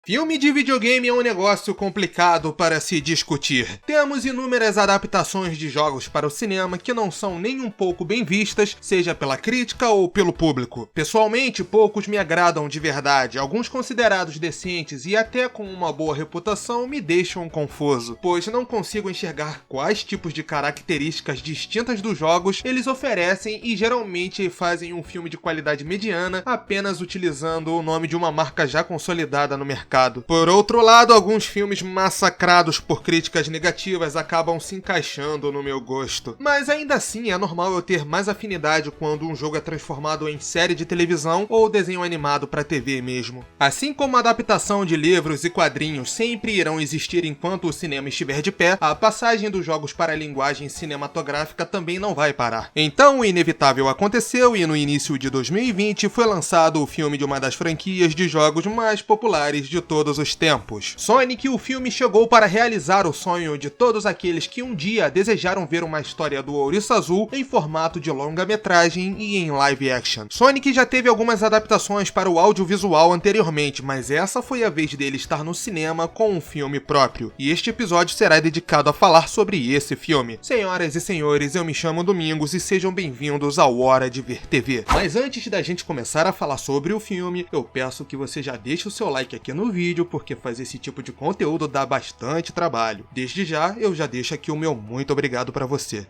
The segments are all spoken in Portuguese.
Filme de videogame é um negócio complicado para se discutir. Temos inúmeras adaptações de jogos para o cinema que não são nem um pouco bem vistas, seja pela crítica ou pelo público. Pessoalmente, poucos me agradam de verdade, alguns considerados decentes e até com uma boa reputação me deixam confuso, pois não consigo enxergar quais tipos de características distintas dos jogos eles oferecem e geralmente fazem um filme de qualidade mediana apenas utilizando o nome de uma marca já consolidada no mercado. Por outro lado, alguns filmes massacrados por críticas negativas acabam se encaixando no meu gosto. Mas ainda assim, é normal eu ter mais afinidade quando um jogo é transformado em série de televisão ou desenho animado para TV mesmo. Assim como a adaptação de livros e quadrinhos sempre irão existir enquanto o cinema estiver de pé, a passagem dos jogos para a linguagem cinematográfica também não vai parar. Então o inevitável aconteceu e no início de 2020 foi lançado o filme de uma das franquias de jogos mais populares de todos os tempos. Sonic, o filme chegou para realizar o sonho de todos aqueles que um dia desejaram ver uma história do Ouriço Azul em formato de longa-metragem e em live action. Sonic já teve algumas adaptações para o audiovisual anteriormente, mas essa foi a vez dele estar no cinema com um filme próprio, e este episódio será dedicado a falar sobre esse filme. Senhoras e senhores, eu me chamo Domingos e sejam bem-vindos ao Hora de Ver TV. Mas antes da gente começar a falar sobre o filme, eu peço que você já deixe o seu like aqui no vídeo, porque fazer esse tipo de conteúdo dá bastante trabalho. Desde já, eu já deixo aqui o meu muito obrigado para você.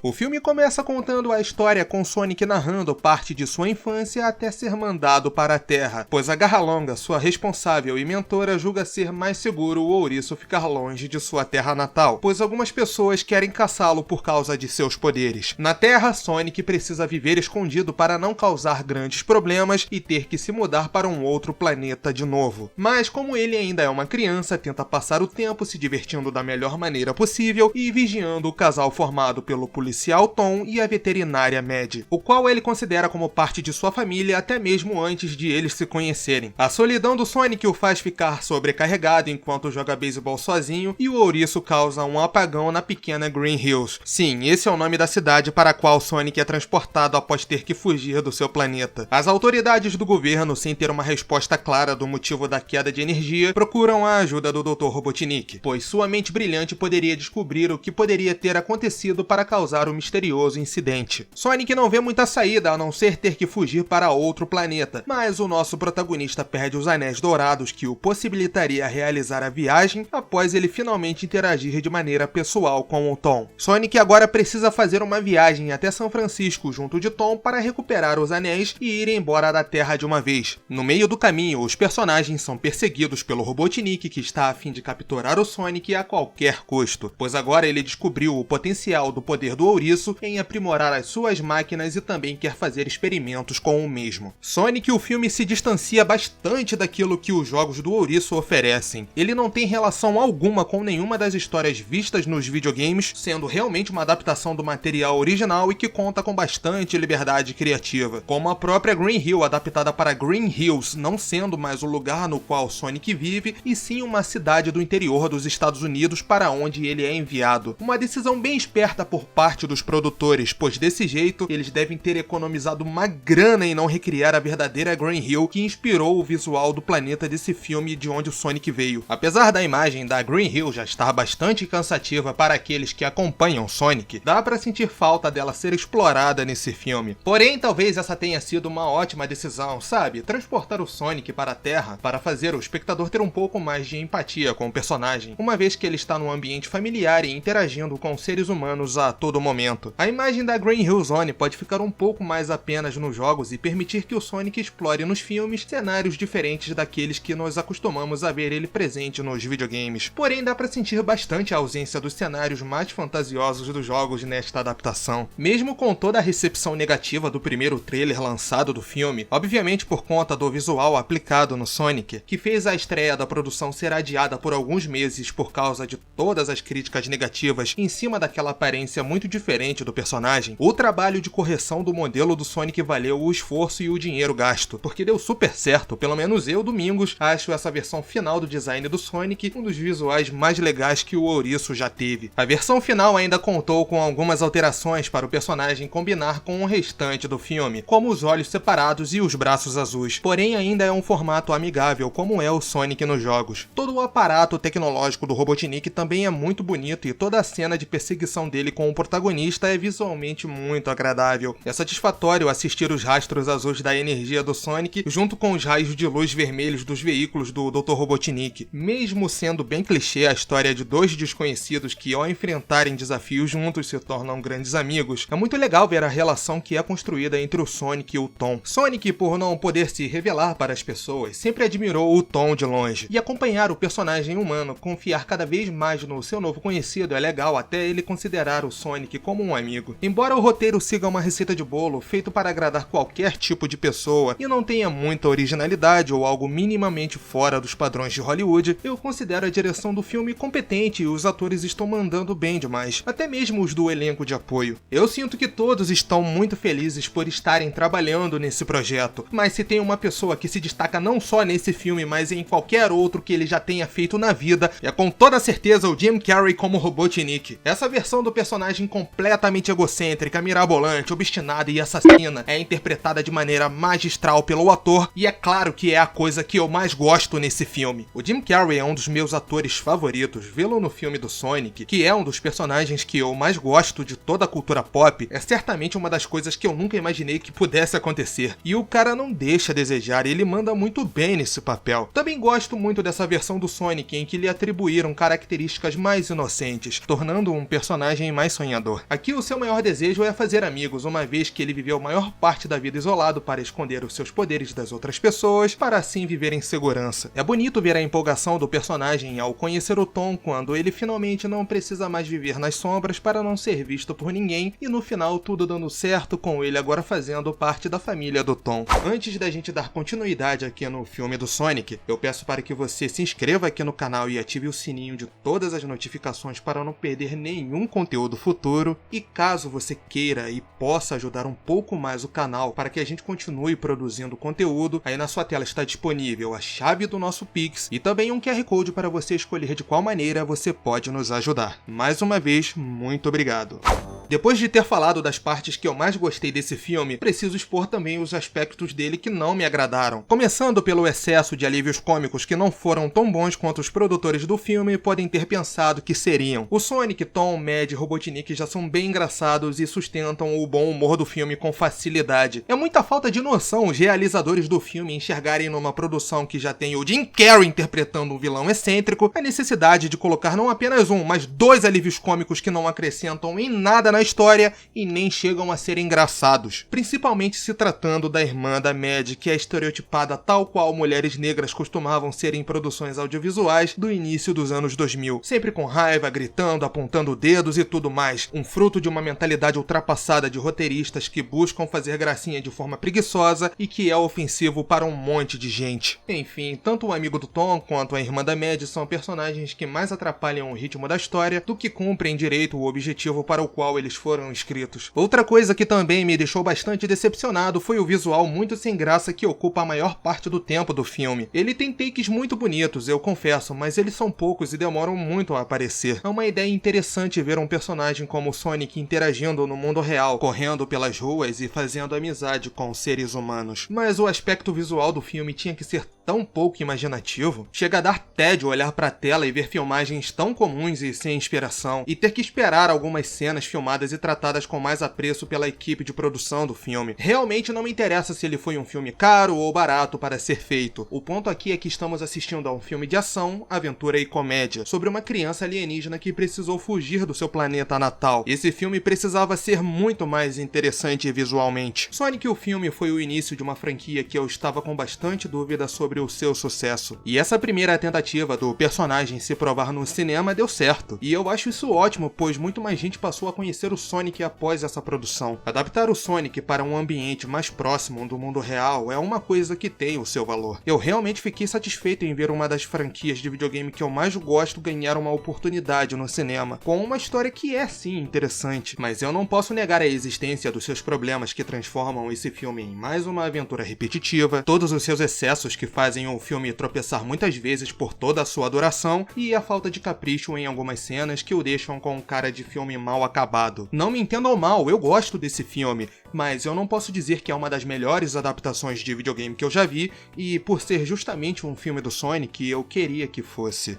O filme começa contando a história com Sonic narrando parte de sua infância até ser mandado para a Terra, pois a Garralonga, sua responsável e mentora, julga ser mais seguro o ouriço ficar longe de sua terra natal, pois algumas pessoas querem caçá-lo por causa de seus poderes. Na Terra, Sonic precisa viver escondido para não causar grandes problemas e ter que se mudar para um outro planeta de novo. Mas como ele ainda é uma criança, tenta passar o tempo se divertindo da melhor maneira possível e vigiando o casal formado pelo policial Tom e a veterinária Mad, o qual ele considera como parte de sua família até mesmo antes de eles se conhecerem. A solidão do Sonic o faz ficar sobrecarregado enquanto joga beisebol sozinho e o ouriço causa um apagão na pequena Green Hills. Sim, esse é o nome da cidade para a qual Sonic é transportado após ter que fugir do seu planeta. As autoridades do governo, sem ter uma resposta clara do motivo da queda de energia, procuram a ajuda do Dr. Robotnik, pois sua mente brilhante poderia descobrir o que poderia ter acontecido para causar o misterioso incidente. Sonic não vê muita saída a não ser ter que fugir para outro planeta, mas o nosso protagonista perde os anéis dourados que o possibilitaria realizar a viagem após ele finalmente interagir de maneira pessoal com o Tom. Sonic agora precisa fazer uma viagem até São Francisco junto de Tom para recuperar os anéis e ir embora da Terra de uma vez. No meio do caminho, os personagens são perseguidos pelo Robotnik, que está a fim de capturar o Sonic a qualquer custo, pois agora ele descobriu o potencial do poder do ouriço em aprimorar as suas máquinas e também quer fazer experimentos com o mesmo. Sonic, o filme se distancia bastante daquilo que os jogos do ouriço oferecem. Ele não tem relação alguma com nenhuma das histórias vistas nos videogames, sendo realmente uma adaptação do material original e que conta com bastante liberdade criativa, como a própria Green Hill adaptada para Green Hills, não sendo mais o lugar no qual Sonic vive, e sim uma cidade do interior dos Estados Unidos para onde ele é enviado. Uma decisão bem esperta por parte dos produtores, pois desse jeito eles devem ter economizado uma grana em não recriar a verdadeira Green Hill que inspirou o visual do planeta desse filme de onde o Sonic veio. Apesar da imagem da Green Hill já estar bastante cansativa para aqueles que acompanham Sonic, dá pra sentir falta dela ser explorada nesse filme. Porém, talvez essa tenha sido uma ótima decisão, sabe? Transportar o Sonic para a Terra para fazer o espectador ter um pouco mais de empatia com o personagem, uma vez que ele está num ambiente familiar e interagindo com seres humanos a todo momento. A imagem da Green Hill Zone pode ficar um pouco mais apenas nos jogos e permitir que o Sonic explore nos filmes cenários diferentes daqueles que nós acostumamos a ver ele presente nos videogames. Porém, dá pra sentir bastante a ausência dos cenários mais fantasiosos dos jogos nesta adaptação. Mesmo com toda a recepção negativa do primeiro trailer lançado do filme, obviamente por conta do visual aplicado no Sonic, que fez a estreia da produção ser adiada por alguns meses por causa de todas as críticas negativas em cima daquela aparência muito diferente do personagem, o trabalho de correção do modelo do Sonic valeu o esforço e o dinheiro gasto, porque deu super certo. Pelo menos eu, Domingos, acho essa versão final do design do Sonic um dos visuais mais legais que o ouriço já teve. A versão final ainda contou com algumas alterações para o personagem combinar com o restante do filme, como os olhos separados e os braços azuis, porém ainda é um formato amigável como é o Sonic nos jogos. Todo o aparato tecnológico do Robotnik também é muito bonito e toda a cena de perseguição dele com o protagonista é visualmente muito agradável. É satisfatório assistir os rastros azuis da energia do Sonic junto com os raios de luz vermelhos dos veículos do Dr. Robotnik. Mesmo sendo bem clichê a história de dois desconhecidos que ao enfrentarem desafios juntos se tornam grandes amigos, é muito legal ver a relação que é construída entre o Sonic e o Tom. Sonic, por não poder se revelar para as pessoas, sempre admirou o Tom de longe, e acompanhar o personagem humano confiar cada vez mais no seu novo conhecido é legal até ele considerar o Sonic como um amigo. Embora o roteiro siga uma receita de bolo feito para agradar qualquer tipo de pessoa e não tenha muita originalidade ou algo minimamente fora dos padrões de Hollywood, eu considero a direção do filme competente e os atores estão mandando bem demais, até mesmo os do elenco de apoio. Eu sinto que todos estão muito felizes por estarem trabalhando nesse projeto, mas se tem uma pessoa que se destaca não só nesse filme, mas em qualquer outro que ele já tenha feito na vida, é com toda certeza o Jim Carrey como Robotnik. Essa versão do personagem completamente egocêntrica, mirabolante, obstinada e assassina é interpretada de maneira magistral pelo ator e é claro que é a coisa que eu mais gosto nesse filme. O Jim Carrey é um dos meus atores favoritos. Vê-lo no filme do Sonic, que é um dos personagens que eu mais gosto de toda a cultura pop, é certamente uma das coisas que eu nunca imaginei que pudesse acontecer. E o cara não deixa a desejar, ele manda muito bem nesse papel. Também gosto muito dessa versão do Sonic em que lhe atribuíram características mais inocentes, tornando um personagem mais sonhador. Aqui o seu maior desejo é fazer amigos, uma vez que ele viveu a maior parte da vida isolado para esconder os seus poderes das outras pessoas, para assim viver em segurança. É bonito ver a empolgação do personagem ao conhecer o Tom quando ele finalmente não precisa mais viver nas sombras para não ser visto por ninguém e no final tudo dando certo com ele agora fazendo parte da família do Tom. Antes da gente dar continuidade aqui no filme do Sonic, eu peço para que você se inscreva aqui no canal e ative o sininho de todas as notificações para não perder nenhum conteúdo futuro e caso você queira e possa ajudar um pouco mais o canal para que a gente continue produzindo conteúdo, aí na sua tela está disponível a chave do nosso Pix e também um QR Code para você escolher de qual maneira você pode nos ajudar. Mais uma vez, muito obrigado. Depois de ter falado das partes que eu mais gostei desse filme, preciso expor também os aspectos dele que não me agradaram. Começando pelo excesso de alívios cômicos que não foram tão bons quanto os produtores do filme podem ter pensado que seriam. O Sonic, Tom, Mad e Robotnik já são bem engraçados e sustentam o bom humor do filme com facilidade. É muita falta de noção os realizadores do filme enxergarem numa produção que já tem o Jim Carrey interpretando um vilão excêntrico a necessidade de colocar não apenas um, mas dois alívios cômicos que não acrescentam em nada na história e nem chegam a ser engraçados. Principalmente se tratando da irmã da Mad, que é estereotipada tal qual mulheres negras costumavam ser em produções audiovisuais do início dos anos 2000. Sempre com raiva, gritando, apontando dedos e tudo mais. Um fruto de uma mentalidade ultrapassada de roteiristas que buscam fazer gracinha de forma preguiçosa e que é ofensivo para um monte de gente. Enfim, tanto o amigo do Tom quanto a irmã da Mad são personagens que mais atrapalham o ritmo da história do que cumprem direito o objetivo para o qual eles foram escritos. Outra coisa que também me deixou bastante decepcionado foi o visual muito sem graça que ocupa a maior parte do tempo do filme. Ele tem takes muito bonitos, eu confesso, mas eles são poucos e demoram muito a aparecer. É uma ideia interessante ver um personagem como o Sonic interagindo no mundo real, correndo pelas ruas e fazendo amizade com seres humanos. Mas o aspecto visual do filme tinha que ser tão pouco imaginativo. Chega a dar tédio olhar pra tela e ver filmagens tão comuns e sem inspiração, e ter que esperar algumas cenas filmadas e tratadas com mais apreço pela equipe de produção do filme. Realmente não me interessa se ele foi um filme caro ou barato para ser feito. O ponto aqui é que estamos assistindo a um filme de ação, aventura e comédia, sobre uma criança alienígena que precisou fugir do seu planeta natal. Esse filme precisava ser muito mais interessante visualmente. Sonic o filme foi o início de uma franquia que eu estava com bastante dúvida sobre sobre o seu sucesso. E essa primeira tentativa do personagem se provar no cinema deu certo. E eu acho isso ótimo, pois muito mais gente passou a conhecer o Sonic após essa produção. Adaptar o Sonic para um ambiente mais próximo do mundo real é uma coisa que tem o seu valor. Eu realmente fiquei satisfeito em ver uma das franquias de videogame que eu mais gosto ganhar uma oportunidade no cinema, com uma história que é sim interessante, mas eu não posso negar a existência dos seus problemas que transformam esse filme em mais uma aventura repetitiva, todos os seus excessos que fazem o filme tropeçar muitas vezes por toda a sua duração e a falta de capricho em algumas cenas que o deixam com cara de filme mal acabado. Não me entendam mal, eu gosto desse filme, mas eu não posso dizer que é uma das melhores adaptações de videogame que eu já vi, e por ser justamente um filme do Sonic, eu queria que fosse.